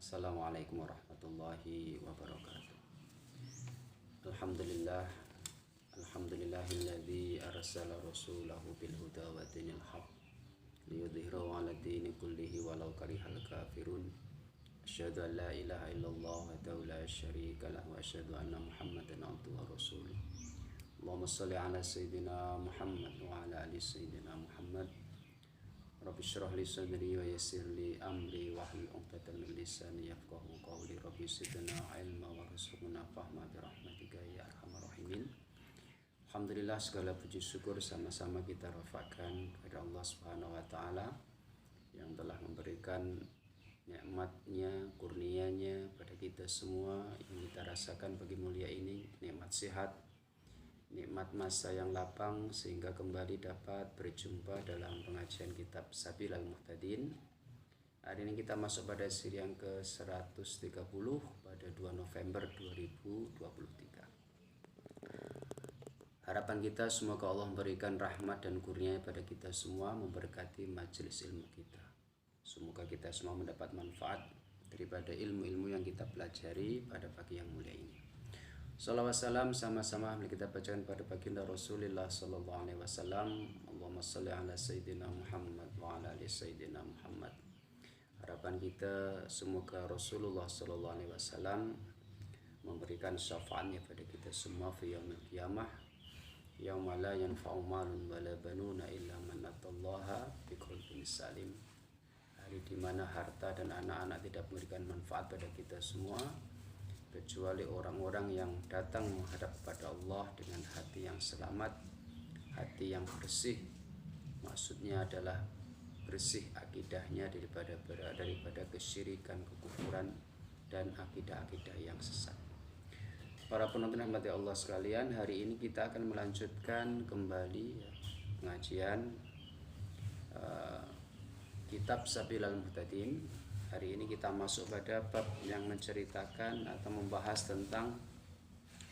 Assalamualaikum warahmatullahi wabarakatuh. Alhamdulillah, alhamdulillahilladzi arsala rasulahu bil huda wa dinil haq liyudhhirahu 'ala dini kullihi walau karihal kafirun. Asyhadu an la ilaha illallah wa la syarika lahu wa asyhadu anna Muhammadan abduhu wa rasuluh. Allahumma shalli 'ala sayyidina Muhammad wa 'ala ali sayyidina Muhammad. Rabbi syrah li sadri wa yassir li amri wahlul 'uqdatam min lisani yafqahu qawli. Rabbi zidna ilma warzuqna fahma bi rahmatika ya arhamar rahimin. Alhamdulillah, segala puji syukur sama-sama kita rafa'kan kepada Allah Subhanahu wa taala yang telah memberikan nikmatnya, kurnianya pada kita semua yang kita rasakan pagi mulia ini, nikmat sehat, nikmat masa yang lapang sehingga kembali dapat berjumpa dalam pengajian kitab Sabilal Muhtadin. Hari ini kita masuk pada siri yang ke-130 pada 2 November 2023. Harapan kita semoga Allah memberikan rahmat dan kurnia pada kita semua, memberkati majelis ilmu kita. Semoga kita semua mendapat manfaat daripada ilmu-ilmu yang kita pelajari pada pagi yang mulia ini. Salawat salam sama-sama kita bacakan pada baginda Rasulullah sallallahu alaihi wasallam. Allahumma shalli ala sayyidina Muhammad wa ala ali sayyidina Muhammad. Harapan kita semoga Rasulullah sallallahu alaihi wasallam memberikan syafaatnya pada kita semua fi yaumil qiyamah, yauma la yanfa'u malun wala banuna illa man atallaha biqalbin salim. Hari di mana harta dan anak-anak tidak memberikan manfaat pada kita semua kecuali orang-orang yang datang menghadap kepada Allah dengan hati yang selamat, hati yang bersih. Maksudnya adalah bersih akidahnya daripada kesyirikan, kekufuran, dan akidah-akidah yang sesat. Para penonton yang dirahmati Allah sekalian, hari ini kita akan melanjutkan kembali pengajian kitab Sabilal Muhtadin. Hari ini kita masuk pada bab yang menceritakan atau membahas tentang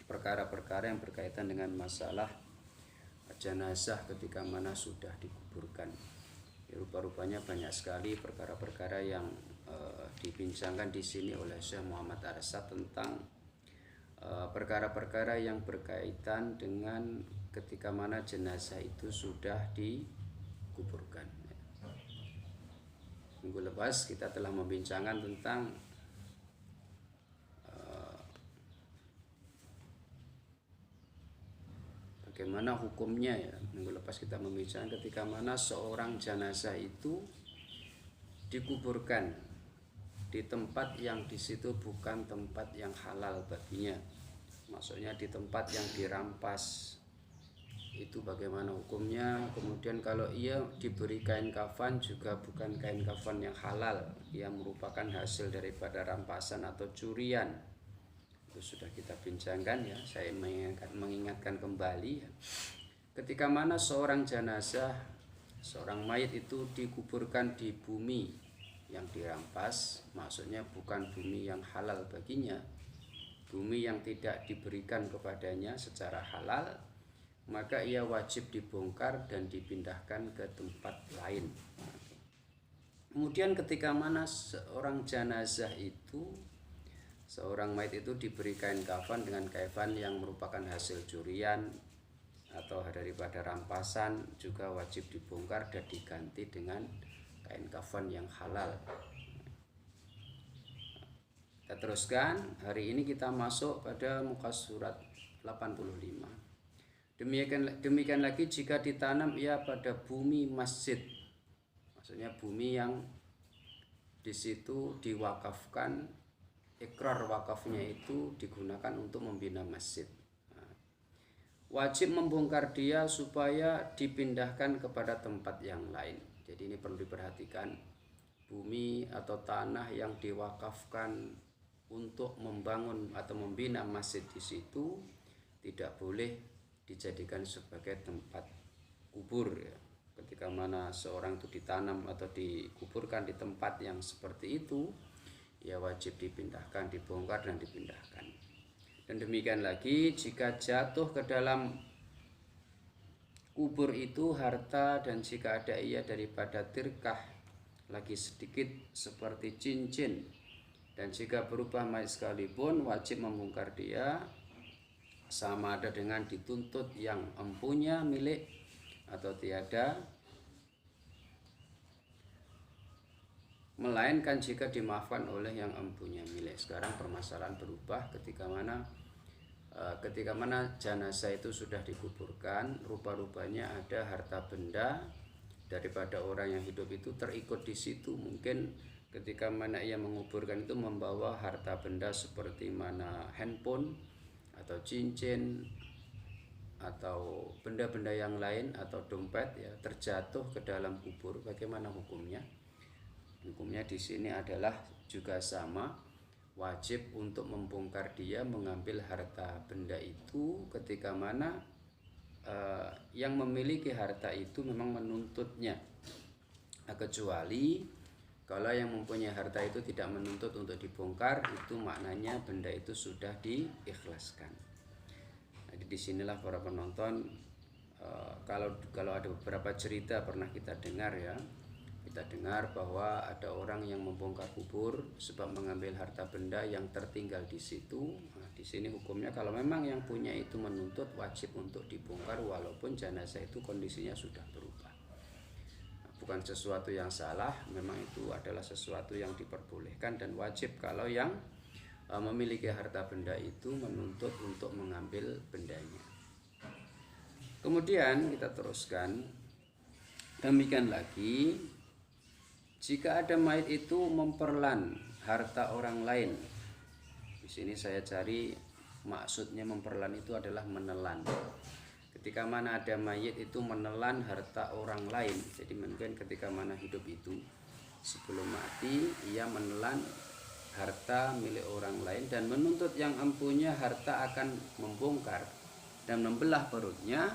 perkara-perkara yang berkaitan dengan masalah jenazah ketika mana sudah dikuburkan. Ya, rupa-rupanya banyak sekali perkara-perkara yang dibincangkan di sini oleh Syekh Muhammad Arsad tentang perkara-perkara yang berkaitan dengan ketika mana jenazah itu sudah dikuburkan. Minggu lepas kita telah membincangkan tentang bagaimana hukumnya ya. Minggu lepas kita membincangkan ketika mana seorang jenazah itu dikuburkan di tempat yang di situ bukan tempat yang halal baginya. Maksudnya di tempat yang dirampas. Itu bagaimana hukumnya. Kemudian kalau ia diberi kain kafan juga bukan kain kafan yang halal, ia merupakan hasil daripada rampasan atau curian. Itu sudah kita bincangkan ya. Saya mengingatkan kembali ya. Ketika mana seorang jenazah, seorang mayit itu dikuburkan di bumi yang dirampas, maksudnya bukan bumi yang halal baginya, bumi yang tidak diberikan kepadanya secara halal, maka ia wajib dibongkar dan dipindahkan ke tempat lain. Kemudian ketika mana seorang jenazah itu, seorang mayit itu diberi kain kafan dengan kafan yang merupakan hasil curian atau daripada rampasan, juga wajib dibongkar dan diganti dengan kain kafan yang halal. Kita teruskan, hari ini kita masuk pada muka surat 85. Demikian lagi jika ditanam ia pada bumi masjid, maksudnya bumi yang di situ diwakafkan, ikrar wakafnya itu digunakan untuk membina masjid. Wajib membongkar dia supaya dipindahkan kepada tempat yang lain. Jadi ini perlu diperhatikan, bumi atau tanah yang diwakafkan untuk membangun atau membina masjid di situ tidak boleh dijadikan sebagai tempat kubur ya. Ketika mana seorang itu ditanam atau dikuburkan di tempat yang seperti itu, ya wajib dipindahkan, dibongkar dan dipindahkan. Dan demikian lagi jika jatuh ke dalam kubur itu harta, dan jika ada ia daripada tirkah lagi sedikit seperti cincin Dan jika berubah mayit sekalipun, wajib membongkar dia, sama ada dengan dituntut yang empunya milik atau tiada, melainkan jika dimaafkan oleh yang empunya milik. Sekarang permasalahan berubah ketika mana jenazah itu sudah dikuburkan, rupa-rupanya ada harta benda daripada orang yang hidup itu terikut di situ. Mungkin ketika mana ia menguburkan itu membawa harta benda seperti mana handphone atau cincin atau benda-benda yang lain atau dompet ya, terjatuh ke dalam kubur. Bagaimana hukumnya? Hukumnya di sini adalah juga sama, wajib untuk membongkar dia, mengambil harta benda itu ketika mana yang memiliki harta itu memang menuntutnya. Kecuali kalau yang mempunyai harta itu tidak menuntut untuk dibongkar, itu maknanya benda itu sudah diikhlaskan. Jadi disinilah para penonton, kalau ada beberapa cerita pernah kita dengar ya. Kita dengar bahwa ada orang yang membongkar kubur sebab mengambil harta benda yang tertinggal di situ. Nah, di sini hukumnya kalau memang yang punya itu menuntut, wajib untuk dibongkar walaupun jenazah itu kondisinya sudah berubah. Nah, bukan sesuatu yang salah, memang itu adalah sesuatu yang diperbolehkan dan wajib kalau yang memiliki harta benda itu menuntut untuk mengambil bendanya. Kemudian kita teruskan, demikian lagi jika ada mayit itu memperlan harta orang lain. Di sini saya cari maksudnya memperlan itu adalah menelan. Ketika mana ada mayit itu menelan harta orang lain. Jadi mungkin ketika mana hidup itu sebelum mati ia menelan harta milik orang lain dan menuntut yang empunya harta akan membongkar dan membelah perutnya.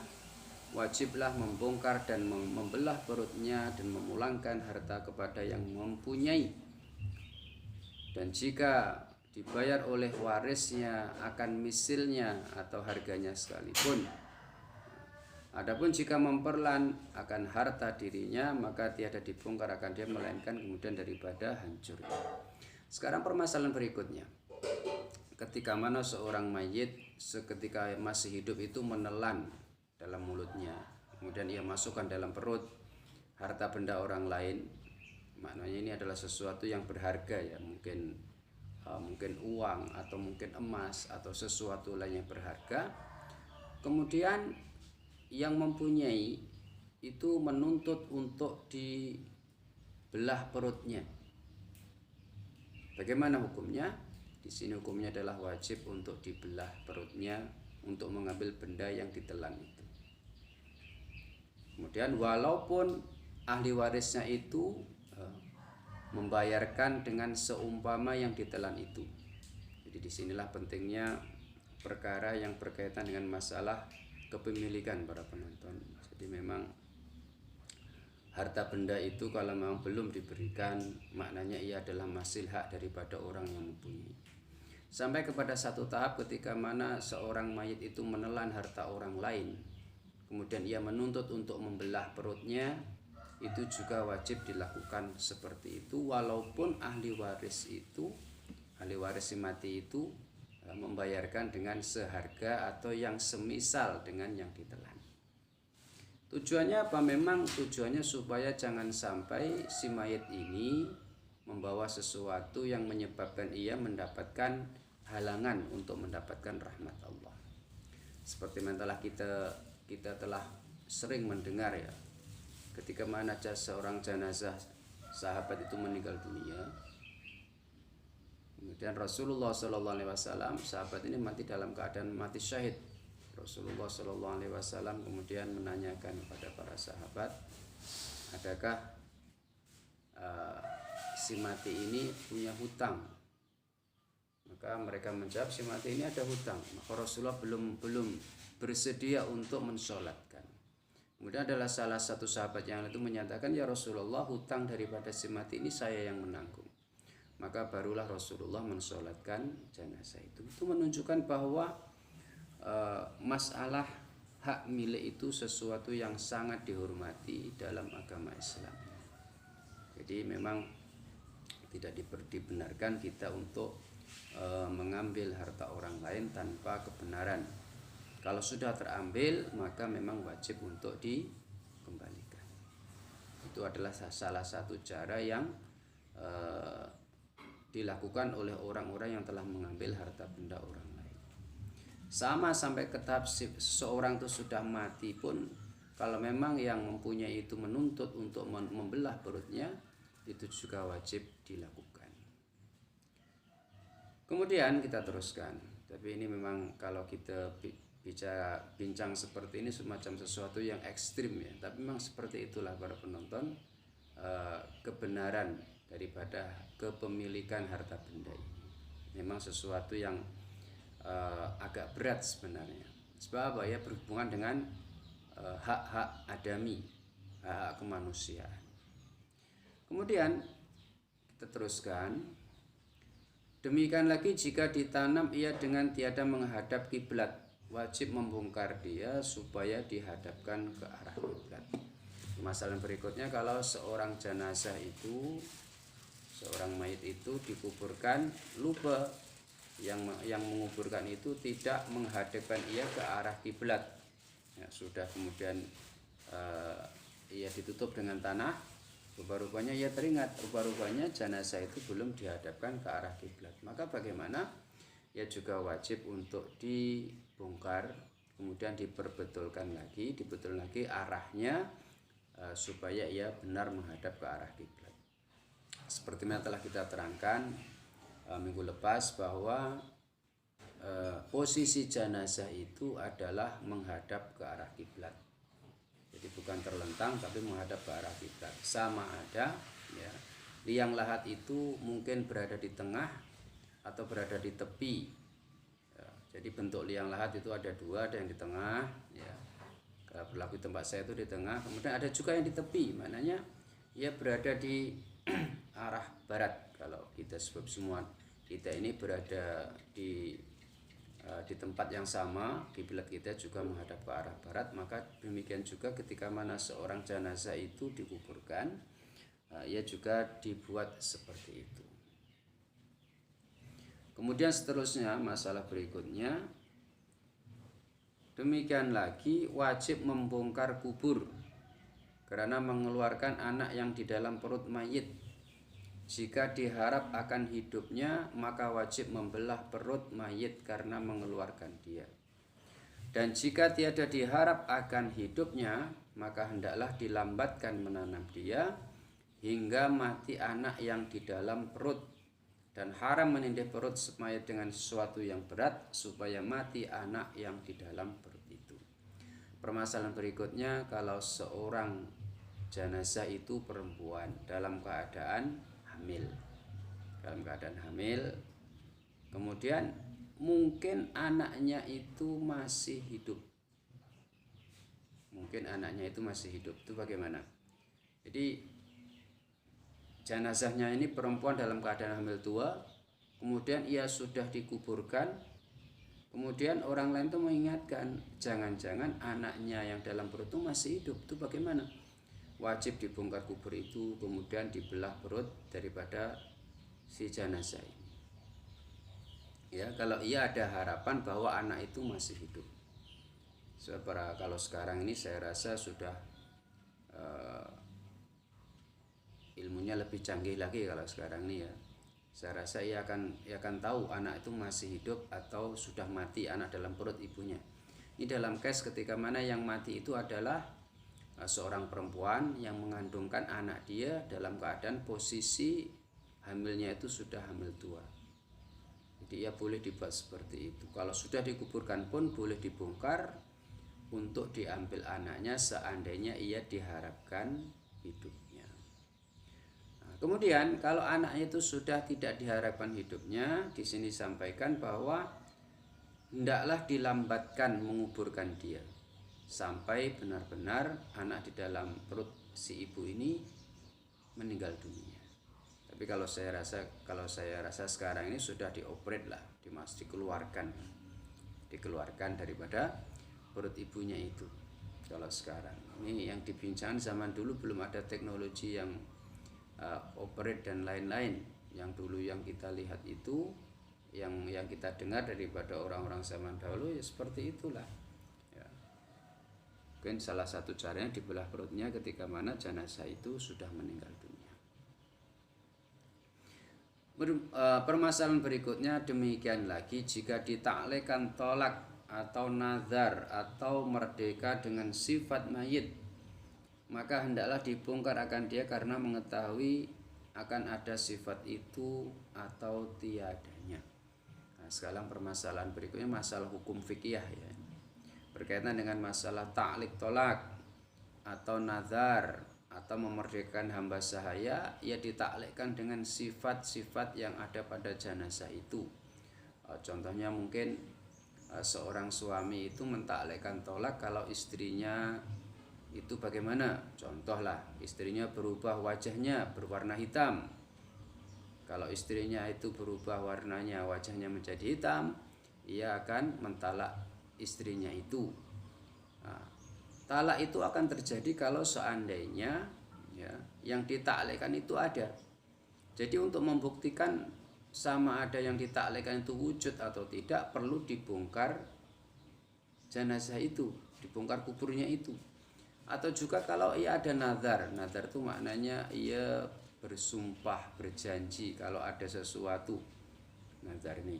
Wajiblah membongkar dan membelah perutnya dan memulangkan harta kepada yang mempunyai. Dan jika dibayar oleh warisnya akan misilnya atau harganya sekalipun. Adapun jika memperlan akan harta dirinya, maka tiada dibongkar akan dia, melainkan kemudian daripada hancurnya. Sekarang permasalahan berikutnya. Ketika mana seorang mayit seketika masih hidup itu menelan dalam mulutnya, kemudian ia masukkan dalam perut harta benda orang lain, maknanya ini adalah sesuatu yang berharga ya, mungkin uang atau mungkin emas atau sesuatu lain yang berharga. Kemudian yang mempunyai itu menuntut untuk dibelah perutnya. Bagaimana hukumnya? Di sini hukumnya adalah wajib untuk dibelah perutnya untuk mengambil benda yang ditelan itu. Kemudian walaupun ahli warisnya itu membayarkan dengan seumpama yang ditelan itu. Jadi disinilah pentingnya perkara yang berkaitan dengan masalah kepemilikan para penonton. Jadi memang harta benda itu kalau memang belum diberikan, maknanya ia adalah masih hak daripada orang yang mempunyai. Sampai kepada satu tahap ketika mana seorang mayit itu menelan harta orang lain, kemudian ia menuntut untuk membelah perutnya, itu juga wajib dilakukan seperti itu walaupun ahli waris si mati itu membayarkan dengan seharga atau yang semisal dengan yang ditelan. Tujuannya apa? Memang tujuannya supaya jangan sampai si mayit ini membawa sesuatu yang menyebabkan ia mendapatkan halangan untuk mendapatkan rahmat Allah. Seperti yang telah kita telah sering mendengar ya, ketika mana seorang jenazah sahabat itu meninggal dunia, kemudian Rasulullah SAW, sahabat ini mati dalam keadaan mati syahid. Rasulullah SAW kemudian menanyakan kepada para sahabat, adakah si mati ini punya hutang? Maka mereka menjawab, si mati ini ada hutang. Maka Rasulullah belum bersedia untuk mensolatkan. Kemudian adalah salah satu sahabat yang itu menyatakan, ya Rasulullah, hutang daripada si mati ini saya yang menanggung. Maka barulah Rasulullah mensolatkan jenazah itu. Itu menunjukkan bahwa masalah hak milik itu sesuatu yang sangat dihormati dalam agama Islam. Jadi memang tidak dibenarkan kita untuk mengambil harta orang lain tanpa kebenaran. Kalau sudah terambil maka memang wajib untuk dikembalikan. Itu adalah salah satu cara yang dilakukan oleh orang-orang yang telah mengambil harta benda orang lain. Sama sampai ke tahap seseorang itu sudah mati pun, kalau memang yang mempunyai itu menuntut untuk membelah perutnya, itu juga wajib dilakukan. Kemudian kita teruskan. Tapi ini memang kalau kita bincang seperti ini semacam sesuatu yang ekstrim ya. Tapi memang seperti itulah para penonton, kebenaran daripada kepemilikan harta benda ini. Memang sesuatu yang agak berat sebenarnya. Sebab ya berhubungan dengan hak-hak adami, hak kemanusiaan. Kemudian kita teruskan. Demikian lagi jika ditanam ia dengan tiada menghadap kiblat, wajib membongkar dia supaya dihadapkan ke arah kiblat. Masalah berikutnya, kalau seorang jenazah itu, seorang mayit itu dikuburkan, lupa yang menguburkan itu tidak menghadapkan ia ke arah kiblat. Ya, sudah kemudian ia ditutup dengan tanah, rupa-rupanya ia teringat, rupa-rupanya jenazah itu belum dihadapkan ke arah kiblat. Maka bagaimana? Ia juga wajib untuk dibongkar, kemudian dibetulkan lagi arahnya supaya ia benar menghadap ke arah kiblat. Seperti yang telah kita terangkan minggu lepas bahwa posisi jenazah itu adalah menghadap ke arah kiblat. Jadi bukan terlentang tapi menghadap ke arah kiblat. Sama ada ya, liang lahat itu mungkin berada di tengah atau berada di tepi. Ya, jadi bentuk liang lahat itu ada dua, ada yang di tengah ya. Kalau berlaku tempat saya itu di tengah, kemudian ada juga yang di tepi. Maknanya ia berada di arah barat. Kalau kita sebab semua kita ini berada di tempat yang sama, kiblat kita juga menghadap ke arah barat, maka demikian juga ketika mana seorang jenazah itu dikuburkan, ia juga dibuat seperti itu. Kemudian seterusnya masalah berikutnya, demikian lagi wajib membongkar kubur karena mengeluarkan anak yang di dalam perut mayit. Jika diharap akan hidupnya, maka wajib membelah perut mayit karena mengeluarkan dia. Dan jika tiada diharap akan hidupnya, maka hendaklah dilambatkan menanam dia hingga mati anak yang di dalam perut. Dan haram menindih perut mayit dengan sesuatu yang berat supaya mati anak yang di dalam perut itu. Permasalahan berikutnya, kalau seorang jenazah itu perempuan dalam keadaan hamil, kemudian mungkin anaknya itu masih hidup, itu bagaimana? Jadi jenazahnya ini perempuan dalam keadaan hamil tua, kemudian ia sudah dikuburkan, kemudian orang lain itu mengingatkan, jangan-jangan anaknya yang dalam perut itu masih hidup, itu bagaimana? Wajib dibongkar kubur itu, kemudian dibelah perut daripada si jenazah ini. Ya, kalau ia ada harapan bahwa anak itu masih hidup. Kalau sekarang ini saya rasa sudah ilmunya lebih canggih lagi kalau sekarang ini ya. Saya rasa ia akan tahu anak itu masih hidup atau sudah mati anak dalam perut ibunya. Ini dalam case ketika mana yang mati itu adalah seorang perempuan yang mengandungkan anak dia dalam keadaan posisi hamilnya itu sudah hamil tua. Jadi ia boleh dibuat seperti itu. Kalau sudah dikuburkan pun boleh dibongkar untuk diambil anaknya seandainya ia diharapkan hidupnya. Nah, kemudian kalau anaknya itu sudah tidak diharapkan hidupnya, di sini disampaikan bahwa hendaklah dilambatkan menguburkan dia sampai benar-benar anak di dalam perut si ibu ini meninggal dunia. Tapi kalau saya rasa sekarang ini sudah dioperate lah, dikeluarkan daripada perut ibunya itu. Kalau sekarang ini yang dibincangkan, zaman dulu belum ada teknologi yang operate dan lain-lain yang dulu yang kita lihat itu, yang kita dengar daripada orang-orang zaman dahulu, ya seperti itulah. Ya. Mungkin salah satu caranya dibelah perutnya ketika mana jenazah itu sudah meninggal dunia. Permasalahan berikutnya demikian lagi, jika ditaklekan tolak atau nazar atau merdeka dengan sifat mayit, maka hendaklah dibongkar akan dia karena mengetahui akan ada sifat itu atau tiadanya. Nah, sekarang permasalahan berikutnya masalah hukum fikih ya, berkaitan dengan masalah taklik tolak atau nazar atau memerdekakan hamba sahaya, ia ditaklikkan dengan sifat-sifat yang ada pada jenazah itu. Contohnya mungkin seorang suami itu mentaklikkan tolak kalau istrinya itu bagaimana? Contohlah, istrinya berubah wajahnya berwarna hitam. Kalau istrinya itu berubah warnanya, wajahnya menjadi hitam, ia akan mentalak istrinya itu. Nah, talak itu akan terjadi kalau seandainya ya, yang ditaklikkan itu ada. Jadi untuk membuktikan sama ada yang ditaklikkan itu wujud atau tidak, perlu dibongkar jenazah itu, dibongkar kuburnya itu. Atau juga kalau ia ada nazar itu maknanya ia bersumpah, berjanji kalau ada sesuatu. Nazar ini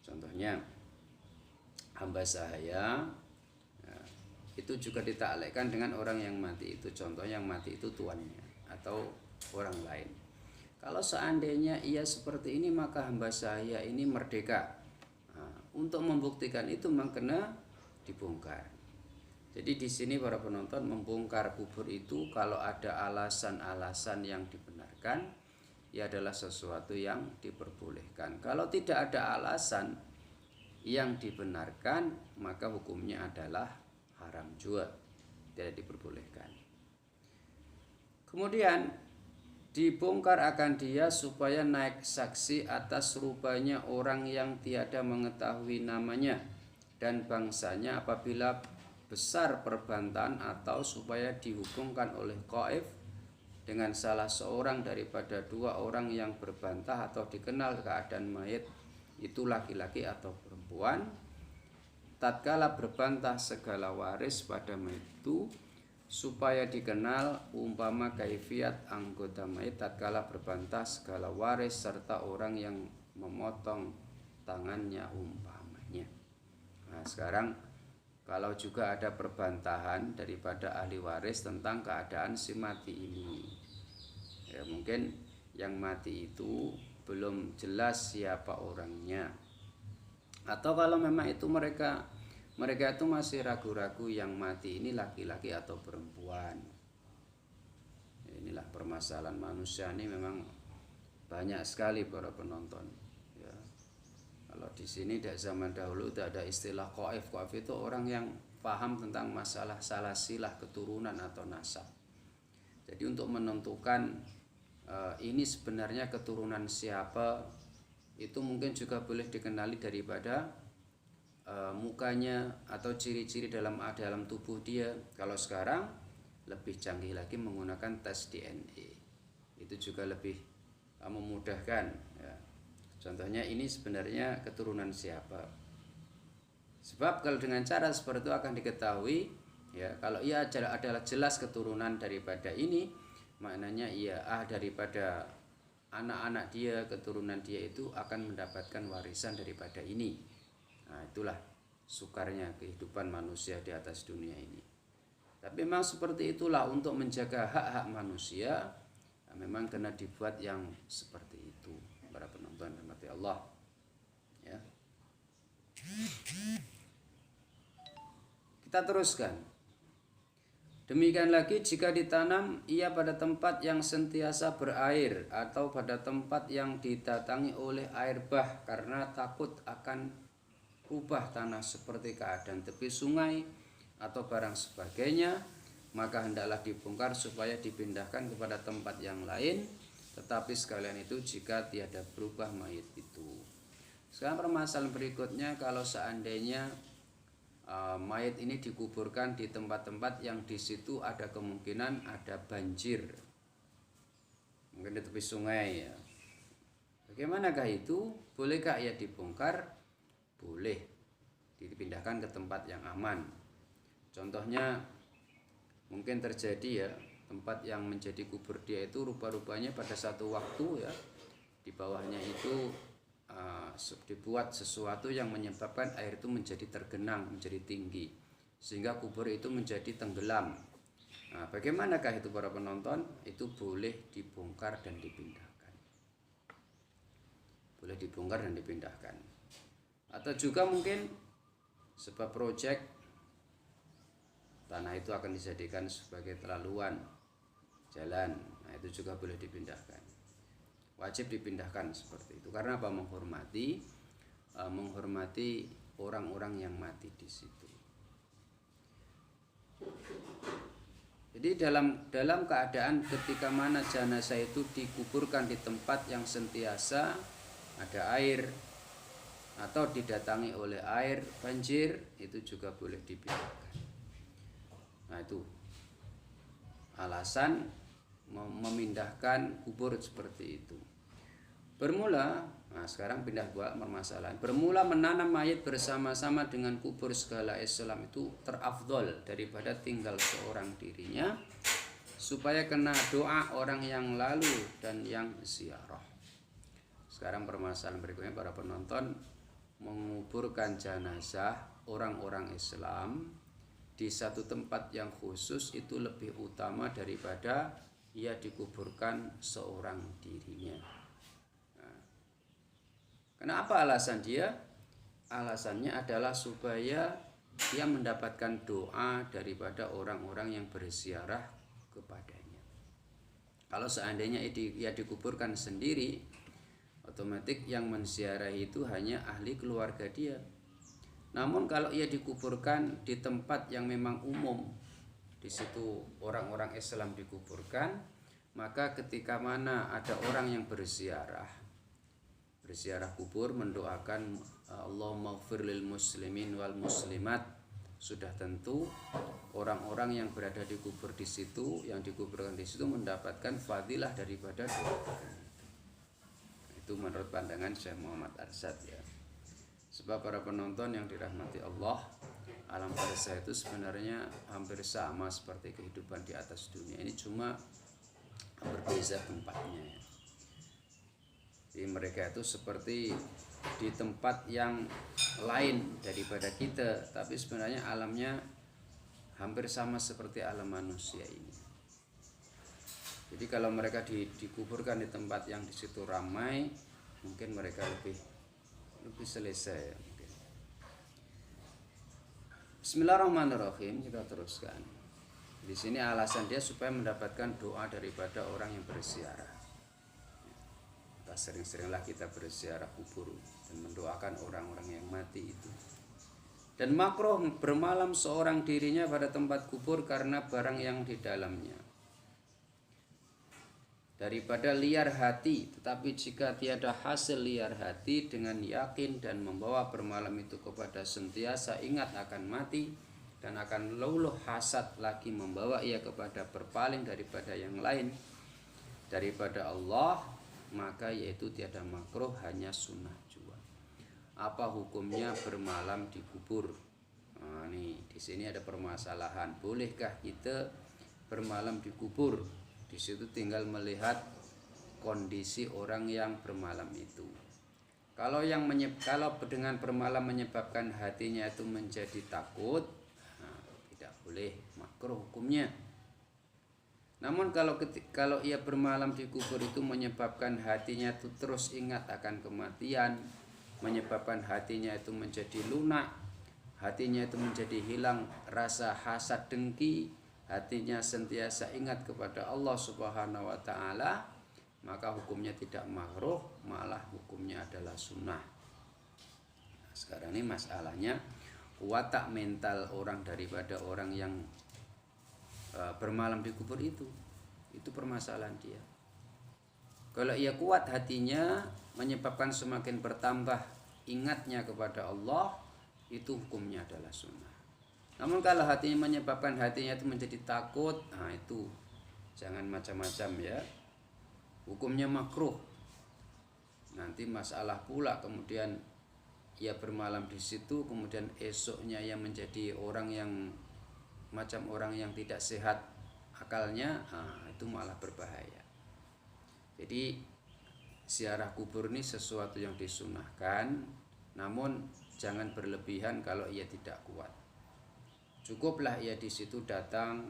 contohnya hamba sahaya ya, itu juga ditaklikkan dengan orang yang mati itu, contohnya yang mati itu tuannya atau orang lain. Kalau seandainya ia seperti ini, maka hamba sahaya ini merdeka. Nah, untuk membuktikan itu memang kena dibongkar. Jadi di sini para penonton, membongkar kubur itu kalau ada alasan-alasan yang dibenarkan, ia adalah sesuatu yang diperbolehkan. Kalau tidak ada alasan yang dibenarkan, maka hukumnya adalah haram juga, tidak diperbolehkan. Kemudian dibongkar akan dia supaya naik saksi atas rupanya orang yang tiada mengetahui namanya dan bangsanya apabila besar perbantahan, atau supaya dihukumkan oleh qaif dengan salah seorang daripada dua orang yang berbantah atau dikenal keadaan mayit itu laki-laki atau perempuan, tatkala berbantah segala waris pada mayit itu, supaya dikenal umpama kaifiat anggota mayit tatkala berbantah segala waris serta orang yang memotong tangannya umpamanya. Nah, sekarang kalau juga ada perbantahan daripada ahli waris tentang keadaan si mati ini, ya mungkin yang mati itu belum jelas siapa orangnya, atau kalau memang itu mereka itu masih ragu-ragu yang mati ini laki-laki atau perempuan. Inilah permasalahan manusia ini memang banyak sekali para penonton. Ya. Kalau di sini dari zaman dahulu tidak ada istilah qaif. Qaif itu orang yang paham tentang masalah salasilah keturunan atau nasab. Jadi untuk menentukan ini sebenarnya keturunan siapa, itu mungkin juga boleh dikenali daripada mukanya atau ciri-ciri dalam tubuh dia. Kalau sekarang lebih canggih lagi menggunakan tes DNA, itu juga lebih memudahkan ya. Contohnya ini sebenarnya keturunan siapa. Sebab kalau dengan cara seperti itu akan diketahui ya, kalau ia adalah jelas keturunan daripada ini, maknanya ia daripada anak-anak dia, keturunan dia itu akan mendapatkan warisan daripada ini. Nah, itulah sukarnya kehidupan manusia di atas dunia ini. Tapi memang seperti itulah, untuk menjaga hak-hak manusia memang kena dibuat yang seperti itu. Para penonton rahmati Allah ya. Kita teruskan. Demikian lagi jika ditanam ia pada tempat yang sentiasa berair atau pada tempat yang didatangi oleh air bah karena takut akan rubah tanah seperti keadaan tepi sungai atau barang sebagainya, maka hendaklah dibongkar supaya dipindahkan kepada tempat yang lain. Tetapi sekalian itu jika tiada berubah mayit itu. Sekarang permasalahan berikutnya, kalau seandainya mayit ini dikuburkan di tempat-tempat yang di situ ada kemungkinan ada banjir, mungkin di tepi sungai ya, Bagaimanakah itu? Bolehkah ia dibongkar? Boleh, dipindahkan ke tempat yang aman. Contohnya mungkin terjadi ya, tempat yang menjadi kubur dia itu rupa-rupanya pada satu waktu ya, di bawahnya itu dibuat sesuatu yang menyebabkan air itu menjadi tergenang, menjadi tinggi, sehingga kubur itu menjadi tenggelam. Nah, bagaimanakah itu para penonton? Itu boleh dibongkar dan dipindahkan. Boleh dibongkar dan dipindahkan. Atau juga mungkin sebab proyek tanah itu akan dijadikan sebagai telaluan jalan. Nah, itu juga boleh dipindahkan. Wajib dipindahkan seperti itu. Karena apa? Menghormati orang-orang yang mati di situ. Jadi dalam keadaan ketika mana jenazah itu dikuburkan di tempat yang sentiasa ada air atau didatangi oleh air banjir, itu juga boleh dipindahkan. Nah, itu alasan memindahkan kubur seperti itu. Sekarang pindah buat permasalahan. Bermula menanam mayat bersama-sama dengan kubur segala Islam itu terafdol daripada tinggal seorang dirinya, supaya kena doa orang yang lalu dan yang ziarah. Sekarang permasalahan berikutnya para penonton, menguburkan jenazah orang-orang Islam di satu tempat yang khusus itu lebih utama daripada ia dikuburkan seorang dirinya. Kenapa alasan dia? Alasannya adalah supaya dia mendapatkan doa daripada orang-orang yang berziarah kepadanya. Kalau seandainya ia dikuburkan sendiri, otomatis yang menziarahi itu hanya ahli keluarga dia. Namun kalau ia dikuburkan di tempat yang memang umum, di situ orang-orang Islam dikuburkan, maka ketika mana ada orang yang berziarah kubur, mendoakan Allahumma ighfir lil muslimin wal muslimat, sudah tentu orang-orang yang berada di kubur di situ, yang dikuburkan di situ mendapatkan fadilah daripada doa. Itu menurut pandangan Syekh Muhammad Arsyad ya. Sebab para penonton yang dirahmati Allah, alam barzah itu sebenarnya hampir sama seperti kehidupan di atas dunia ini, cuma berbeza tempatnya ya. Jadi mereka itu seperti di tempat yang lain daripada kita, tapi sebenarnya alamnya hampir sama seperti alam manusia ini. Jadi kalau mereka dikuburkan di tempat yang di situ ramai, mungkin mereka lebih selesai ya, mungkin. Bismillahirrahmanirrahim, kita teruskan. Di sini alasan dia supaya mendapatkan doa daripada orang yang berziarah. Sering-seringlah kita berziarah kubur dan mendoakan orang-orang yang mati itu. Dan makruh bermalam seorang dirinya pada tempat kubur karena barang yang di dalamnya daripada liar hati. Tetapi jika tiada hasil liar hati, dengan yakin dan membawa bermalam itu kepada sentiasa ingat akan mati dan akan luluh hasad lagi membawa ia kepada berpaling daripada yang lain daripada Allah, maka yaitu tiada makruh, hanya sunnah jua. Apa hukumnya bermalam di kubur? Nah, nih di sini ada permasalahan. Bolehkah kita bermalam di kubur? Di situ tinggal melihat kondisi orang yang bermalam itu. Kalau dengan bermalam menyebabkan hatinya itu menjadi takut, tidak boleh, makruh hukumnya. Namun kalau ia bermalam di kubur itu menyebabkan hatinya itu terus ingat akan kematian, menyebabkan hatinya itu menjadi lunak, hatinya itu menjadi hilang rasa hasad dengki, hatinya sentiasa ingat kepada Allah Subhanahu wa taala, maka hukumnya tidak makruh, malah hukumnya adalah sunnah. Nah, sekarang ini masalahnya watak mental orang daripada orang yang bermalam di kubur itu permasalahan dia. Kalau ia kuat hatinya, menyebabkan semakin bertambah ingatnya kepada Allah, itu hukumnya adalah sunnah. Namun kalau hatinya menyebabkan hatinya itu menjadi takut, nah itu jangan macam-macam ya, hukumnya makruh. nanti masalah pula kemudian ia bermalam di situ, kemudian esoknya ia menjadi orang yang macam orang yang tidak sehat akalnya, itu malah berbahaya. Jadi ziarah kubur ini sesuatu yang disunahkan, namun jangan berlebihan kalau ia tidak kuat. Cukuplah ia di situ datang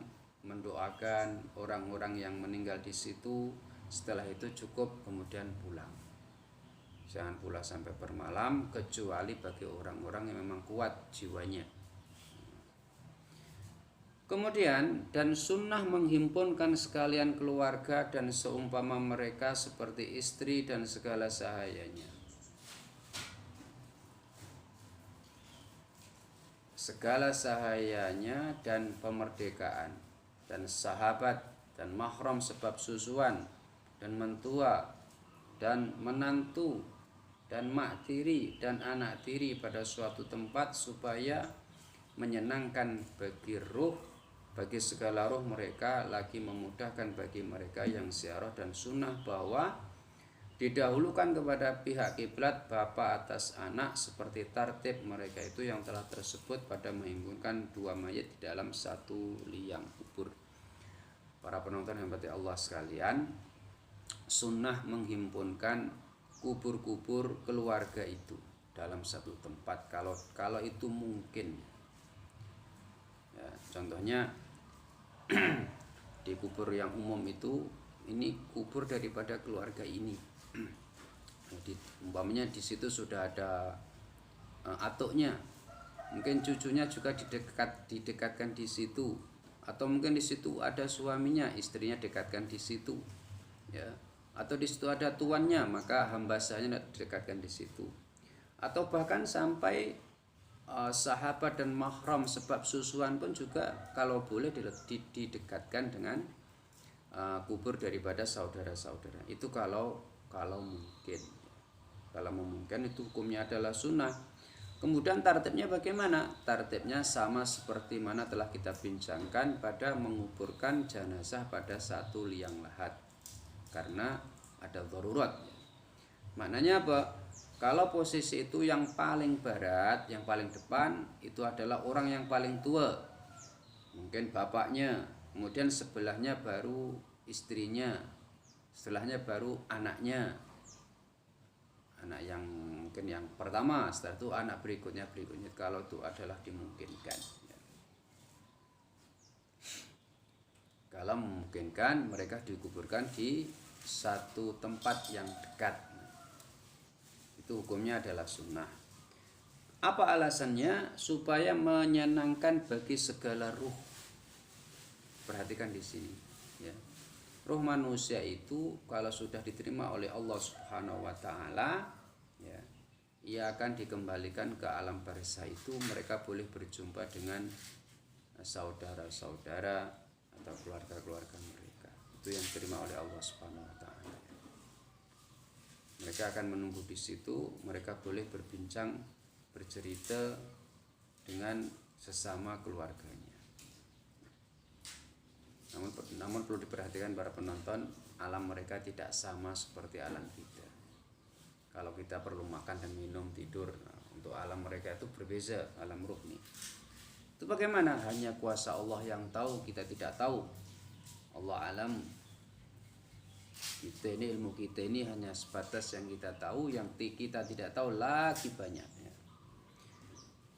mendoakan orang-orang yang meninggal di situ, setelah itu cukup kemudian pulang. Jangan pula sampai bermalam kecuali bagi orang-orang yang memang kuat jiwanya. Kemudian dan sunnah menghimpunkan sekalian keluarga dan seumpama mereka seperti istri dan segala sahayanya. Segala sahayanya dan pemerdekaan dan sahabat dan mahram sebab susuan dan mentua dan menantu dan mak tiri dan anak tiri pada suatu tempat supaya menyenangkan bagi ruh, bagi segala ruh mereka, lagi memudahkan bagi mereka yang ziarah, dan sunnah bahwa didahulukan kepada pihak kiblat bapa atas anak seperti tartib mereka itu yang telah tersebut pada menghimpunkan dua mayat di dalam satu liang kubur. Para penonton yang berarti Allah sekalian, sunnah menghimpunkan kubur-kubur keluarga itu dalam satu tempat kalau itu mungkin. Ya, contohnya di kubur yang umum itu, ini kubur daripada keluarga ini. Jadi umpamanya di situ sudah ada atuknya, mungkin cucunya juga didekatkan di situ, atau mungkin di situ ada suaminya, istrinya dekatkan di situ, ya. Atau di situ ada tuannya, maka hamba sahanya didekatkan di situ. Atau bahkan sampai sahabat dan mahram sebab susuan pun juga kalau boleh didekatkan dengan kubur daripada saudara-saudara. Itu kalau mungkin. Kalau memungkinkan itu hukumnya adalah sunnah. Kemudian tartibnya bagaimana? Tartibnya sama seperti mana telah kita bincangkan pada menguburkan jenazah pada satu liang lahat. Karena ada darurat. Maknanya apa? Kalau posisi itu yang paling barat, yang paling depan itu adalah orang yang paling tua, mungkin bapaknya, kemudian sebelahnya baru istrinya, setelahnya baru anaknya, anak yang mungkin yang pertama, setelah itu anak berikutnya kalau itu adalah dimungkinkan. Kalau memungkinkan mereka dikuburkan di satu tempat yang dekat, itu hukumnya adalah sunnah. Apa alasannya? Supaya menyenangkan bagi segala ruh. Perhatikan di sini, ya. Ruh manusia itu kalau sudah diterima oleh Allah Subhanahu wa taala, ya, ia akan dikembalikan ke alam barzah. Itu mereka boleh berjumpa dengan saudara-saudara atau keluarga-keluarga mereka. Itu yang diterima oleh Allah Subhanahu wa taala. Mereka akan menunggu di situ, mereka boleh berbincang, bercerita dengan sesama keluarganya. Namun perlu diperhatikan para penonton, alam mereka tidak sama seperti alam kita. Kalau kita perlu makan dan minum, tidur, untuk alam mereka itu berbeza, alam ruh nih. Itu bagaimana? Hanya kuasa Allah yang tahu, kita tidak tahu. Allah alam. Kita ini, ilmu kita ini hanya sebatas yang kita tahu, yang kita tidak tahu lagi banyak.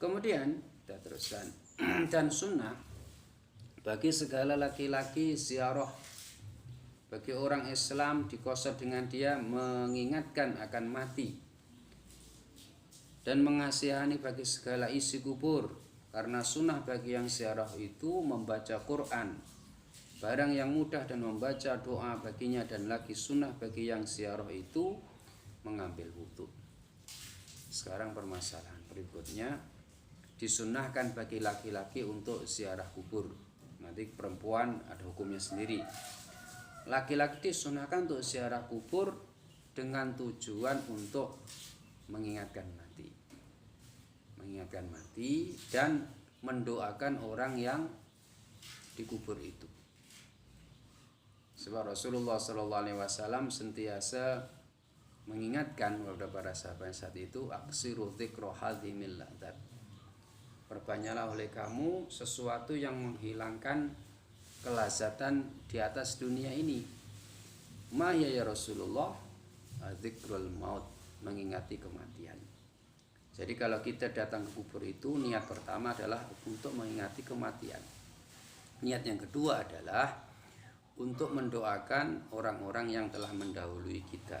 Kemudian kita teruskan. Dan sunnah bagi segala laki-laki ziarah bagi orang Islam dikosor dengan dia mengingatkan akan mati dan mengasihani bagi segala isi kubur. Karena sunnah bagi yang ziarah itu membaca Quran, barang yang mudah, dan membaca doa baginya, dan lagi sunnah bagi yang ziarah itu mengambil wudu. Sekarang permasalahan berikutnya, disunnahkan bagi laki-laki untuk ziarah kubur. Nanti perempuan ada hukumnya sendiri. Laki-laki disunahkan untuk ziarah kubur dengan tujuan untuk mengingatkan mati dan mendoakan orang yang dikubur itu. Sebab Rasulullah SAW sentiasa mengingatkan kepada para sahabat saat itu, aksiru dzikra hadhimil ladzat. Perbanyaklah oleh kamu sesuatu yang menghilangkan kelazatan di atas dunia ini. Ma ya Rasulullah, dzikrul maut, mengingati kematian. Jadi kalau kita datang ke kubur itu, niat pertama adalah untuk mengingati kematian. Niat yang kedua adalah untuk mendoakan orang-orang yang telah mendahului kita.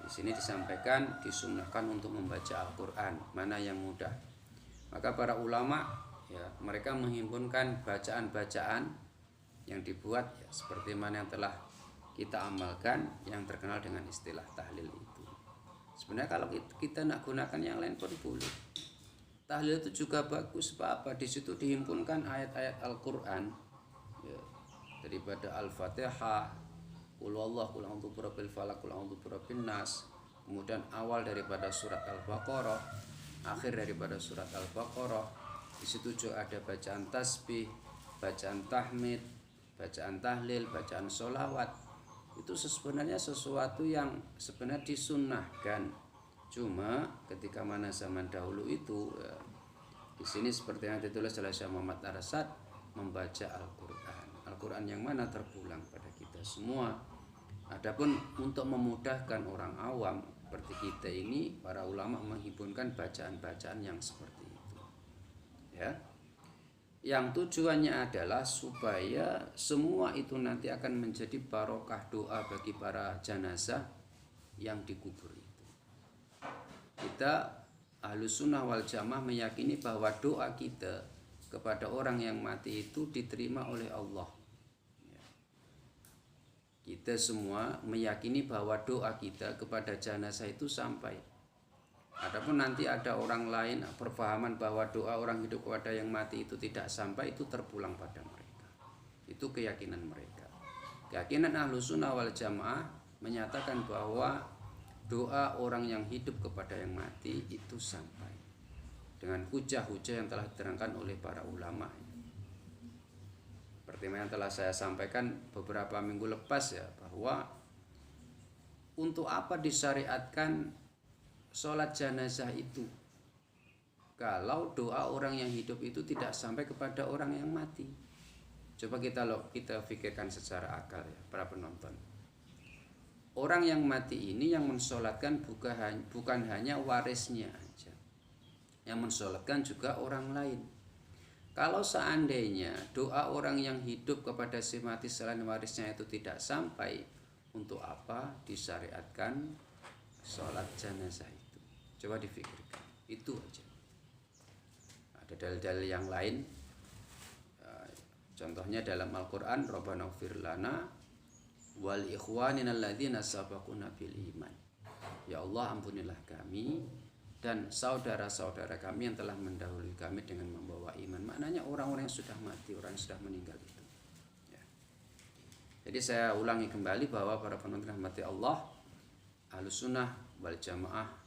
Di sini disampaikan disunnahkan untuk membaca Al-Quran, mana yang mudah. Maka para ulama ya, mereka menghimpunkan bacaan-bacaan yang dibuat ya, seperti mana yang telah kita amalkan, yang terkenal dengan istilah tahlil itu. Sebenarnya kalau kita nak gunakan yang lain pun boleh. Tahlil itu juga bagus, apa? Di situ dihimpunkan ayat-ayat Al-Quran ya, daripada Al-Fatihah, Qul huwallahu, Qul a'udzu birabbil falaq, Qul a'udzu birabbin nas. Kemudian awal daripada surat Al-Baqarah, akhir daripada surat Al-Baqarah. Di situ juga ada bacaan tasbih, bacaan tahmid, bacaan tahlil, bacaan sholawat. Itu sebenarnya sesuatu yang sebenarnya disunnahkan. Cuma ketika mana zaman dahulu itu ya, di sini seperti yang ditulis oleh Syekh Muhammad Arsyad, membaca Al-Quran. Al-Quran yang mana terpulang pada kita semua. Adapun untuk memudahkan orang awam seperti kita ini, para ulama menghimpunkan bacaan-bacaan yang seperti itu. Ya. Yang tujuannya adalah supaya semua itu nanti akan menjadi barokah doa bagi para jenazah yang dikubur itu. Kita Ahlus Sunnah wal Jamaah meyakini bahwa doa kita kepada orang yang mati itu diterima oleh Allah. Kita semua meyakini bahwa doa kita kepada jenazah itu sampai. Adapun nanti ada orang lain perfahaman bahwa doa orang hidup kepada yang mati itu tidak sampai, itu terpulang pada mereka. Itu keyakinan mereka. Keyakinan Ahlus Sunnah wal Jamaah menyatakan bahwa doa orang yang hidup kepada yang mati itu sampai dengan hujah-hujah yang telah diterangkan oleh para ulama. Seperti yang telah saya sampaikan beberapa minggu lepas ya, bahwa untuk apa disyariatkan sholat jenazah itu kalau doa orang yang hidup itu tidak sampai kepada orang yang mati? Coba kita pikirkan secara akal ya, para penonton. Orang yang mati ini yang mensolatkan bukan hanya warisnya aja, yang mensolatkan juga orang lain. Kalau seandainya doa orang yang hidup kepada si mati selain warisnya itu tidak sampai, untuk apa disyariatkan sholat jenazah itu? Coba difikirkan, itu aja. Ada dalil-dalil yang lain, contohnya dalam Al-Quran, Rabbana ighfir lana wal ikhwanina alladzina sabaquna bil iman. Ya Allah, ampunilah kami dan saudara-saudara kami yang telah mendahului kami dengan membawa iman. Maknanya orang-orang yang sudah mati, orang yang sudah meninggal itu ya. Jadi saya ulangi kembali bahwa para penonton rahmati Allah, Ahlus Sunnah wal Jamaah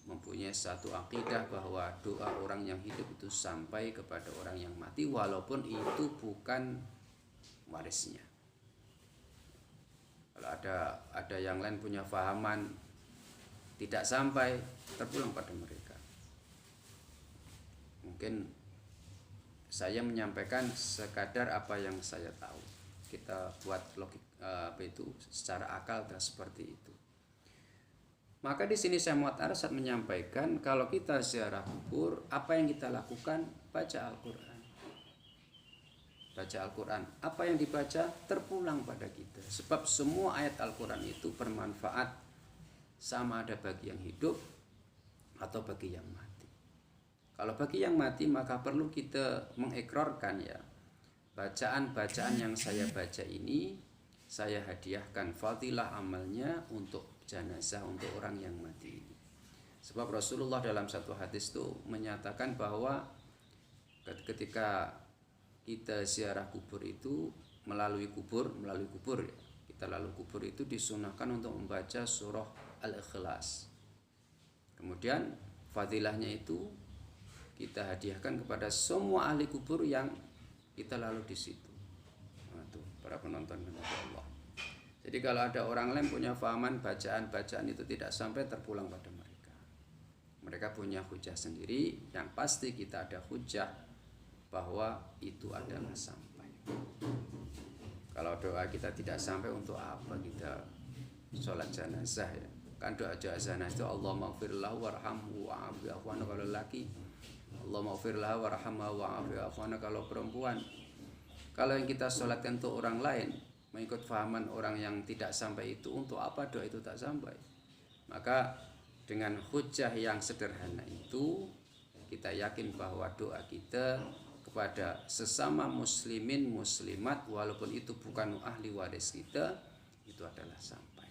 mempunyai satu akidah bahwa doa orang yang hidup itu sampai kepada orang yang mati walaupun itu bukan warisnya. Kalau ada yang lain punya fahaman tidak sampai, terpulang pada mereka. Mungkin saya menyampaikan sekadar apa yang saya tahu. Kita buat logik itu secara akal dan seperti itu. Maka di sini Syekh Muhammad Arsyad menyampaikan kalau kita ziarah kubur, apa yang kita lakukan? Baca Al-Quran. Baca Al-Quran. Apa yang dibaca terpulang pada kita. Sebab semua ayat Al-Quran itu bermanfaat, sama ada bagi yang hidup atau bagi yang mati. Kalau bagi yang mati maka perlu kita mengikrarkan ya, bacaan-bacaan yang saya baca ini saya hadiahkan fadilah amalnya untuk jenazah, untuk orang yang mati ini. Sebab Rasulullah dalam satu hadis itu menyatakan bahwa ketika kita ziarah kubur itu melalui kubur ya, kita lalu kubur itu disunahkan untuk membaca surah Al-Ikhlas. Kemudian fadilahnya itu kita hadiahkan kepada semua ahli kubur yang kita lalu di situ. Nah, tuh, para penonton kepada Allah. Jadi kalau ada orang lain punya fahaman bacaan itu tidak sampai terpulang pada mereka. Mereka punya hujah sendiri, yang pasti kita ada hujah bahwa itu adalah sampai. Kalau doa kita tidak sampai, untuk apa kita sholat jenazah ya? Kan doa jenazah itu Allahumma ighfir lahu warhamhu wa'afi afwana kalau laki, Allahumma ighfir lahu warhamhu wa'afi afwana kalau perempuan. Kalau yang kita sholatkan untuk orang lain, mengikut fahaman orang yang tidak sampai itu, untuk apa doa itu tak sampai? Maka dengan hujah yang sederhana itu, kita yakin bahwa doa kita kepada sesama muslimin muslimat, walaupun itu bukan ahli waris kita, itu adalah sampai.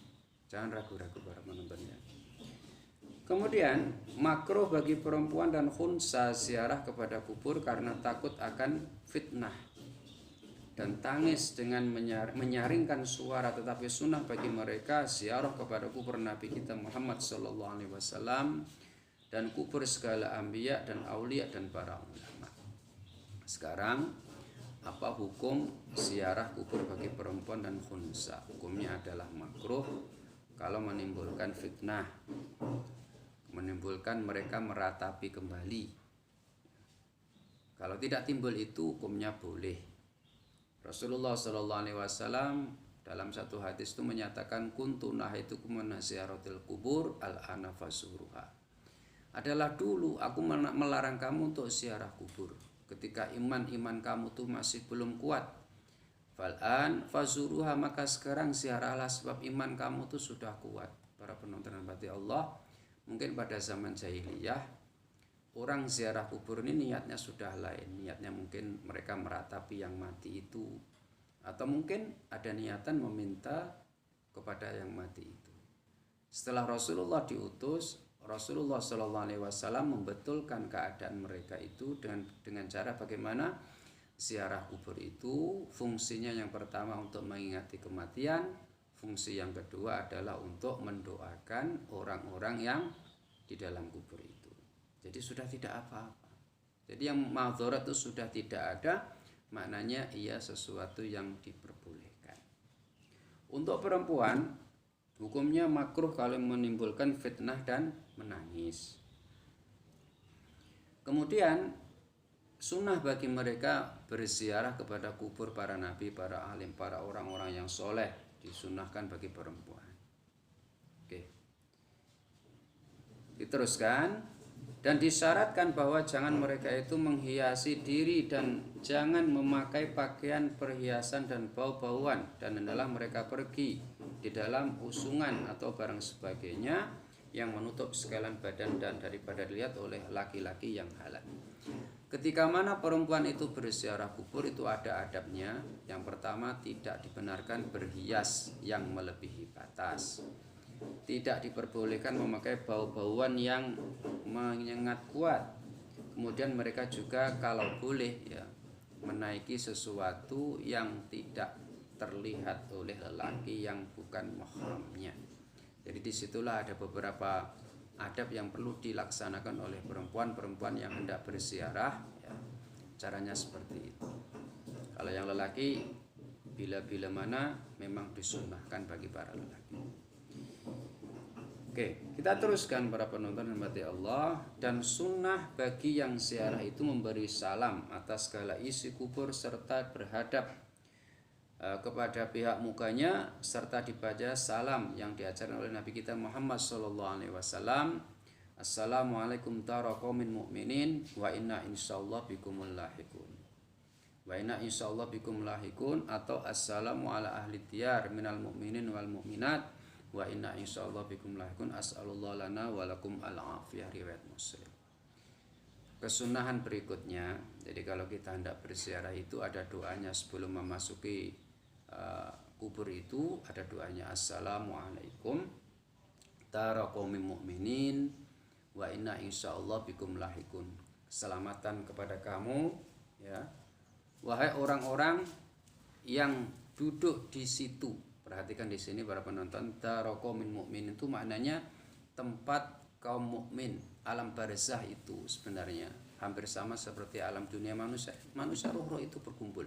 Jangan ragu-ragu para penontonnya. Kemudian makruh bagi perempuan dan khunsa ziarah kepada kubur karena takut akan fitnah dan tangis dengan menyaringkan suara, tetapi sunnah bagi mereka ziarah kepada kubur Nabi kita Muhammad SAW dan kubur segala anbiya dan aulia dan para ulama. Sekarang apa hukum ziarah kubur bagi perempuan dan khunsa? Hukumnya adalah makruh kalau menimbulkan fitnah, menimbulkan mereka meratapi kembali. Kalau tidak timbul itu, hukumnya boleh. Rasulullah SAW dalam satu hadis itu menyatakan kuntu nahaitukum an ziyaratil kubur al-ana fasuruha. Adalah dulu aku melarang kamu untuk ziarah kubur ketika iman kamu tuh masih belum kuat. Fal'an fazuruha, maka sekarang ziarahlah sebab iman kamu tuh sudah kuat. Para penonton hati Allah, mungkin pada zaman jahiliyah orang ziarah kubur ini niatnya sudah lain. Niatnya mungkin mereka meratapi yang mati itu, atau mungkin ada niatan meminta kepada yang mati itu. Setelah Rasulullah diutus, Rasulullah SAW membetulkan keadaan mereka itu dengan cara bagaimana ziarah kubur itu fungsinya yang pertama untuk mengingati kematian, fungsi yang kedua adalah untuk mendoakan orang-orang yang di dalam kubur itu. Jadi sudah tidak apa-apa. Jadi yang madharat itu sudah tidak ada, maknanya ia sesuatu yang diperbolehkan. Untuk perempuan, hukumnya makruh kalau menimbulkan fitnah dan menangis. Kemudian sunnah bagi mereka berziarah kepada kubur para nabi, para alim, para orang-orang yang soleh, disunnahkan bagi perempuan. Oke. Diteruskan. Dan disyaratkan bahwa jangan mereka itu menghiasi diri dan jangan memakai pakaian perhiasan dan bau-bauan, dan hendaklah mereka pergi di dalam usungan atau barang sebagainya yang menutup sekalian badan dan daripada dilihat oleh laki-laki yang halal. Ketika mana perempuan itu berziarah kubur itu ada adabnya. Yang pertama, tidak dibenarkan berhias yang melebihi batas. Tidak diperbolehkan memakai bau-bauan yang menyengat kuat. Kemudian mereka juga kalau boleh ya menaiki sesuatu yang tidak terlihat oleh lelaki yang bukan mahramnya. Jadi disitulah ada beberapa adab yang perlu dilaksanakan oleh perempuan yang hendak berziarah ya. Caranya seperti itu. Kalau yang lelaki bila-bila mana memang disunnahkan bagi para lelaki. Oke, kita teruskan para penonton yang dirahmati Allah. Dan sunnah bagi yang ziarah itu memberi salam atas segala isi kubur serta berhadap kepada pihak mukanya serta dibaca salam yang diajarkan oleh Nabi kita Muhammad SAW. Assalamualaikum tara qaumin mu'minin wa inna insyaallah bikumul lahikun. Wa inna insyaallah bikum lahikun, atau assalamu ala ahli diyar minal mu'minin wal mu'minat wa inna insyaallah bikum lahikun as'alullah lana wa lakum al-afiyah, riwayat Muslim. Kesunahan berikutnya, jadi kalau kita hendak berziarah itu ada doanya sebelum memasuki kubur itu, ada doanya assalamualaikum tara qaumin mu'minin wa inna insyaallah bikum lahikun. Keselamatan kepada kamu ya, wahai orang-orang yang duduk di situ. Perhatikan di sini para penonton, tara qaumin mu'minin itu maknanya tempat kaum mukmin. Alam barzah itu sebenarnya hampir sama seperti alam dunia manusia. Manusia roh itu berkumpul.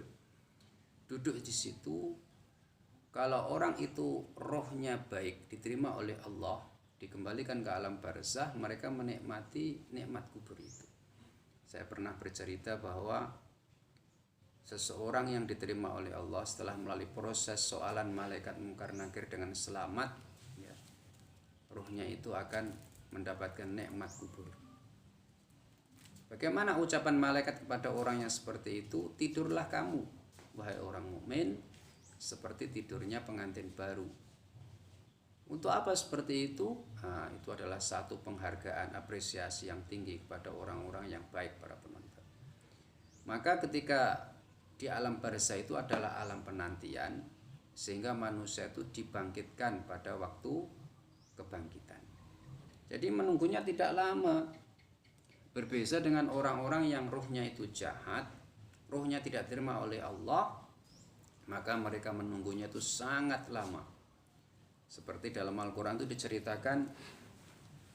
Duduk di situ kalau orang itu rohnya baik, diterima oleh Allah, dikembalikan ke alam barzah, mereka menikmati nikmat kubur itu. Saya pernah bercerita bahwa seseorang yang diterima oleh Allah setelah melalui proses soalan malaikat mungkar nakir dengan selamat, ya, rohnya itu akan mendapatkan nikmat kubur. Bagaimana ucapan malaikat kepada orang yang seperti itu? Tidurlah kamu, wahai orang mukmin, seperti tidurnya pengantin baru. Untuk apa seperti itu? Nah, itu adalah satu penghargaan, apresiasi yang tinggi kepada orang-orang yang baik, para penonton. Maka ketika di alam barzah itu adalah alam penantian, sehingga manusia itu dibangkitkan pada waktu kebangkitan. Jadi menunggunya tidak lama. Berbeda dengan orang-orang yang rohnya itu jahat, rohnya tidak terima oleh Allah, maka mereka menunggunya itu sangat lama. Seperti dalam Al-Quran itu diceritakan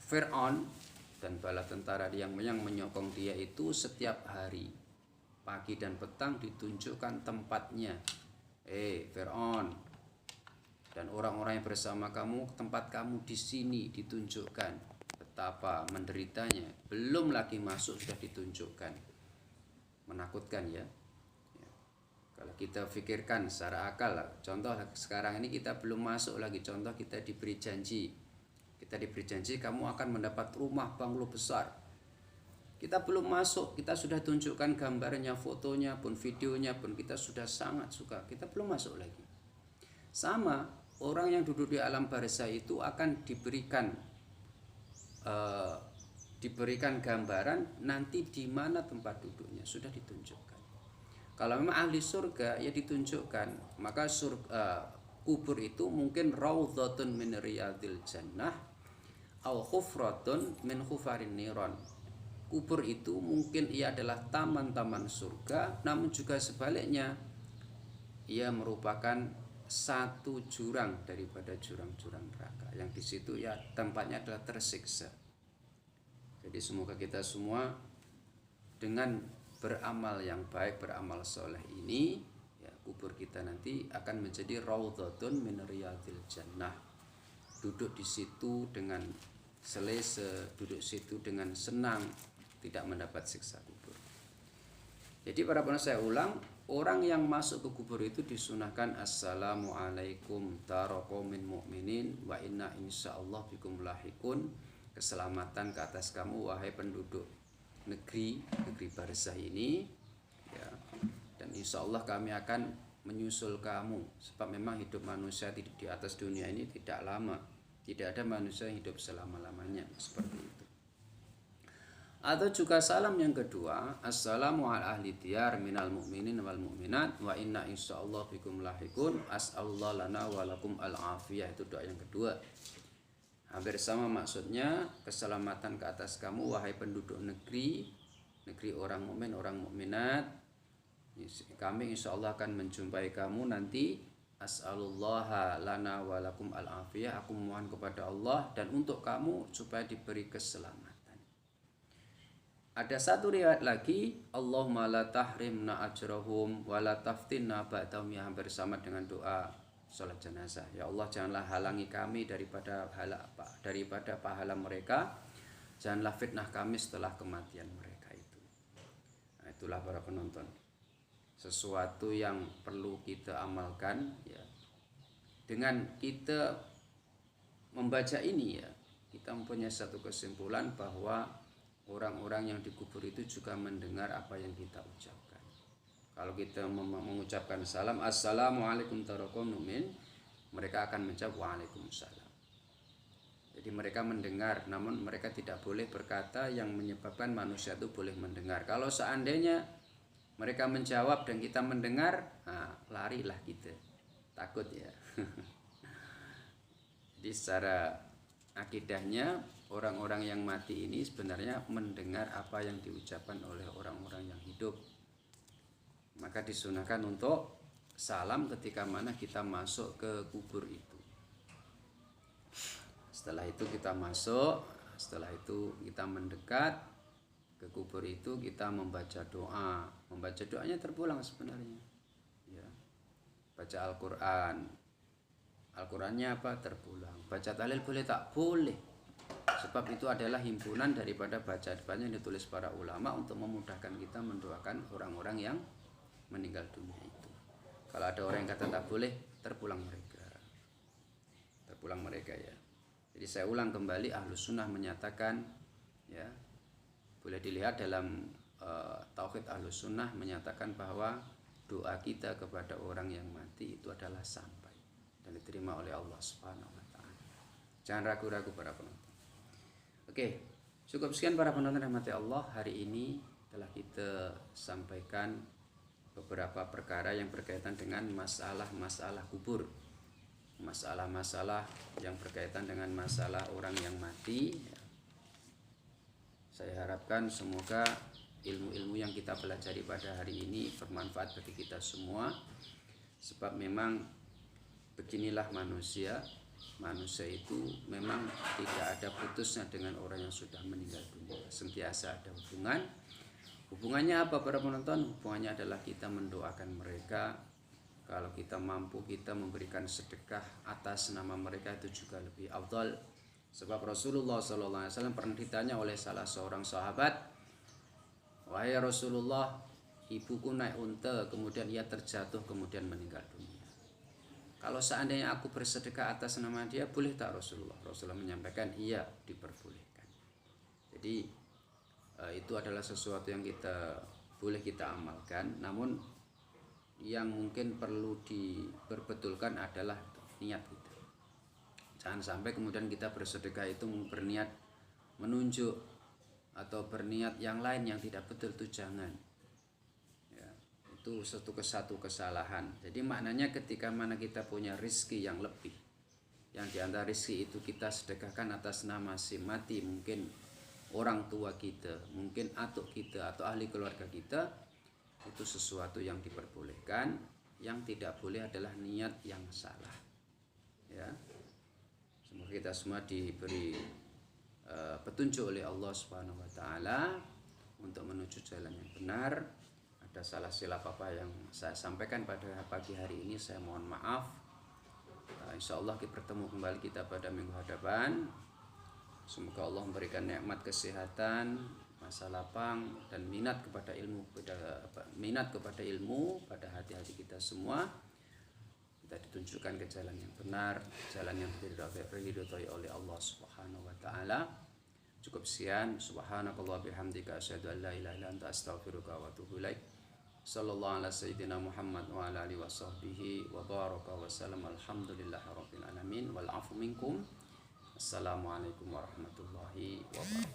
Fir'aun dan bala tentara yang menyokong dia itu setiap hari, pagi dan petang ditunjukkan tempatnya. Fir'aun dan orang-orang yang bersama kamu, tempat kamu di sini ditunjukkan. Betapa menderitanya, belum lagi masuk sudah ditunjukkan. Menakutkan ya. Kalau kita pikirkan secara akal, contoh sekarang ini kita belum masuk lagi, contoh kita diberi janji. Kita diberi janji kamu akan mendapat rumah banglo besar. Kita belum masuk, kita sudah tunjukkan gambarnya, fotonya pun, videonya pun, kita sudah sangat suka. Kita belum masuk lagi. Sama, orang yang duduk di alam barzah itu akan diberikan gambaran nanti di mana tempat duduknya sudah ditunjukkan. Kalau memang ahli surga ya ditunjukkan, maka kubur itu mungkin raudhatun min riyadil jannah au khufratun min khufarin niron. Kubur itu mungkin ia adalah taman-taman surga, namun juga sebaliknya ia merupakan satu jurang daripada jurang-jurang neraka, yang di situ ya tempatnya adalah tersiksa. Jadi semoga kita semua dengan beramal yang baik, beramal soleh ini, ya, kubur kita nanti akan menjadi raudhatun min riyadil jannah. Duduk di situ dengan selesa, duduk situ dengan senang, tidak mendapat siksa kubur. Jadi para penonton, saya ulang, orang yang masuk ke kubur itu disunahkan assalamualaikum tarakomin mu'minin wa inna insyaallah bikum lahikun. Keselamatan ke atas kamu wahai penduduk negeri barzah ini, ya, dan insyaallah kami akan menyusul kamu, sebab memang hidup manusia di atas dunia ini tidak lama, tidak ada manusia yang hidup selama-lamanya, seperti itu. Atau juga salam yang kedua, assalamu ala ahli diyar minal mu'minin wal mu'minat wa inna insyaallah bikum lahikun as'allahu lana wa lakum al-afiyah. Itu doa yang kedua. Hampir sama maksudnya, keselamatan ke atas kamu wahai penduduk negeri orang mukmin, orang mukminat. Kami insyaallah akan menjumpai kamu nanti. As'alullaha lana wa lakum al-afiyah. Aku mohon kepada Allah dan untuk kamu supaya diberi keselamatan. Ada satu riwayat lagi, Allahumma la tahrimna ajrahum wa la taftinna ba'dahum, yang hampir sama dengan doa sholat jenazah. Ya Allah, janganlah halangi kami daripada pahala mereka, janganlah fitnah kami setelah kematian mereka itu. Nah, itulah para penonton, sesuatu yang perlu kita amalkan, ya. Dengan kita membaca ini, ya, kita mempunyai satu kesimpulan bahwa orang-orang yang dikubur itu juga mendengar apa yang kita ucapkan. Kalau kita mengucapkan salam, assalamualaikum tarakum numin, mereka akan menjawab waalaikumsalam. Jadi mereka mendengar, namun mereka tidak boleh berkata yang menyebabkan manusia itu boleh mendengar. Kalau seandainya mereka menjawab dan kita mendengar, nah, larilah kita, takut ya. Jadi secara akidahnya, orang-orang yang mati ini sebenarnya mendengar apa yang diucapkan oleh orang-orang yang hidup. Maka disunahkan untuk salam ketika mana kita masuk ke kubur itu. Setelah itu kita masuk, setelah itu kita mendekat ke kubur itu, kita membaca doa. Membaca doanya terpulang sebenarnya, ya. Baca Al-Quran, Al-Qur'annya apa? Terpulang. Baca tahlil boleh tak? Boleh. Sebab itu adalah himpunan daripada bacaan yang ditulis para ulama untuk memudahkan kita mendoakan orang-orang yang meninggal dunia itu. Kalau ada orang yang kata tak boleh, terpulang mereka. Terpulang mereka ya. Jadi saya ulang kembali, Ahlus Sunnah menyatakan ya, boleh dilihat dalam Tauhid Ahlus Sunnah menyatakan bahwa doa kita kepada orang yang mati itu adalah sampai dan diterima oleh Allah Subhanahu wa taala. Jangan ragu-ragu para penonton. Oke, cukup sekian para penonton rahmati Allah. Hari ini telah kita sampaikan beberapa perkara yang berkaitan dengan masalah-masalah kubur. Masalah-masalah yang berkaitan dengan masalah orang yang mati. Saya harapkan semoga ilmu-ilmu yang kita pelajari pada hari ini bermanfaat bagi kita semua. Sebab memang beginilah manusia. Manusia itu memang tidak ada putusnya dengan orang yang sudah meninggal dunia. Sentiasa ada hubungan. Hubungannya apa para penonton? Hubungannya adalah kita mendoakan mereka. Kalau kita mampu, kita memberikan sedekah atas nama mereka, itu juga lebih afdal. Sebab Rasulullah SAW pernah ditanya oleh salah seorang sahabat, wahai Rasulullah, ibuku naik unta, kemudian ia terjatuh, kemudian meninggal dunia. Kalau seandainya aku bersedekah atas nama dia, boleh tak Rasulullah? Rasulullah menyampaikan, iya, diperbolehkan. Jadi itu adalah sesuatu yang boleh kita amalkan. Namun yang mungkin perlu diperbetulkan adalah niat kita. Jangan sampai kemudian kita bersedekah itu berniat menunjuk atau berniat yang lain yang tidak betul, itu jangan. Ya, itu satu kesalahan. Jadi maknanya ketika mana kita punya rizki yang lebih, yang diantara rizki itu kita sedekahkan atas nama si mati, mungkin orang tua kita, mungkin atuk kita atau ahli keluarga kita, itu sesuatu yang diperbolehkan. Yang tidak boleh adalah niat yang salah. Ya, semoga kita semua diberi petunjuk oleh Allah Subhanahu wa taala untuk menuju jalan yang benar. Ada salah silap apa yang saya sampaikan pada pagi hari ini, saya mohon maaf. Insyaallah kita bertemu kembali kita pada minggu hadapan. Semoga Allah memberikan nikmat kesehatan, masa lapang dan minat kepada ilmu pada hati-hati kita semua. Kita ditunjukkan ke jalan yang benar, jalan yang diridhoi oleh Allah Subhanahu wa taala. Cukup sekian. Subhanakallah bihamdika asyhadu an la ilaha illa anta astaghfiruka wa atubu ilaik. Sallallahu ala sayyidina Muhammad wa ala alihi washabbihi wa baraka wa sallam. Alhamdulillahirabbil alamin wal afu minkum. Assalamualaikum warahmatullahi wabarakatuh.